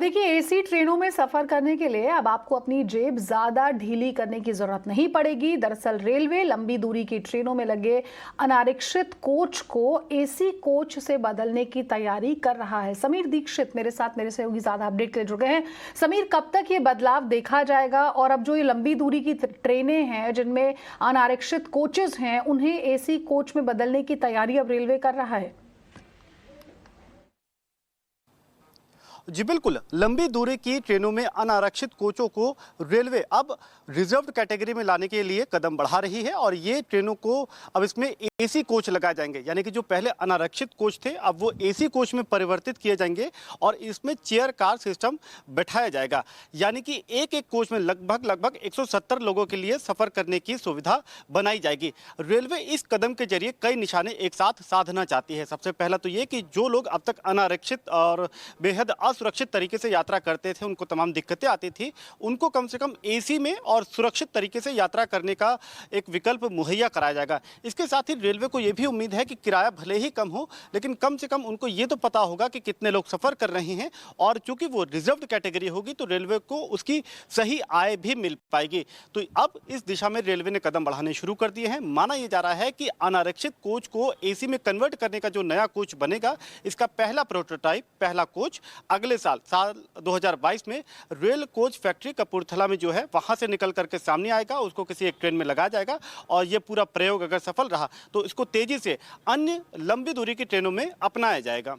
देखिए, एसी ट्रेनों में सफर करने के लिए अब आपको अपनी जेब ज्यादा ढीली करने की जरूरत नहीं पड़ेगी। दरअसल रेलवे लंबी दूरी की ट्रेनों में लगे अनारक्षित कोच को एसी कोच से बदलने की तैयारी कर रहा है। समीर दीक्षित मेरे साथ, मेरे सहयोगी, ज्यादा अपडेट के लिए जुड़ गए हैं। समीर, कब तक ये बदलाव देखा जाएगा और अब जो ये लंबी दूरी की ट्रेनें हैं जिनमें अनारक्षित कोचेज हैं, उन्हें एसी कोच में बदलने की तैयारी अब रेलवे कर रहा है? जी बिल्कुल, लंबी दूरी की ट्रेनों में अनारक्षित कोचों को रेलवे अब रिजर्व्ड कैटेगरी में लाने के लिए कदम बढ़ा रही है और ये ट्रेनों को अब इसमें एसी कोच लगाए जाएंगे। यानी कि जो पहले अनारक्षित कोच थे अब वो एसी कोच में परिवर्तित किए जाएंगे और इसमें चेयर कार सिस्टम बैठाया जाएगा। यानी कि एक एक कोच में लगभग 170 लोगों के लिए सफर करने की सुविधा बनाई जाएगी। रेलवे इस कदम के जरिए कई निशाने एक साथ साधना चाहती है। सबसे पहला तो ये कि जो लोग अब तक अनारक्षित और बेहद असुरक्षित तरीके से यात्रा करते थे, उनको तमाम दिक्कतें आती थी, उनको कम से कम एसी में और सुरक्षित तरीके से यात्रा करने का एक विकल्प मुहैया कराया जाएगा। इसके साथ ही रेलवे को यह भी उम्मीद है कि किराया भले ही कम हो, लेकिन कम से कम उनको ये तो पता होगा कि कितने लोग सफर कर रहे हैं और चूंकि वो रिजर्व्ड कैटेगरी होगी तो रेलवे को उसकी सही आय भी मिल पाएगी। तो अब इस दिशा में रेलवे ने कदम बढ़ाने शुरू कर दिए हैं। माना यह जा रहा है कि अनारक्षित कोच को एसी में कन्वर्ट करने का जो नया कोच बनेगा, इसका पहला प्रोटोटाइप, पहला कोच अगले साल 2022 में रेल कोच फैक्ट्री कपूरथला में जो है वहां से निकल करके सामने आएगा। उसको किसी एक ट्रेन में लगाया जाएगा और ये पूरा प्रयोग अगर सफल रहा तो इसको तेजी से अन्य लंबी दूरी की ट्रेनों में अपनाया जाएगा।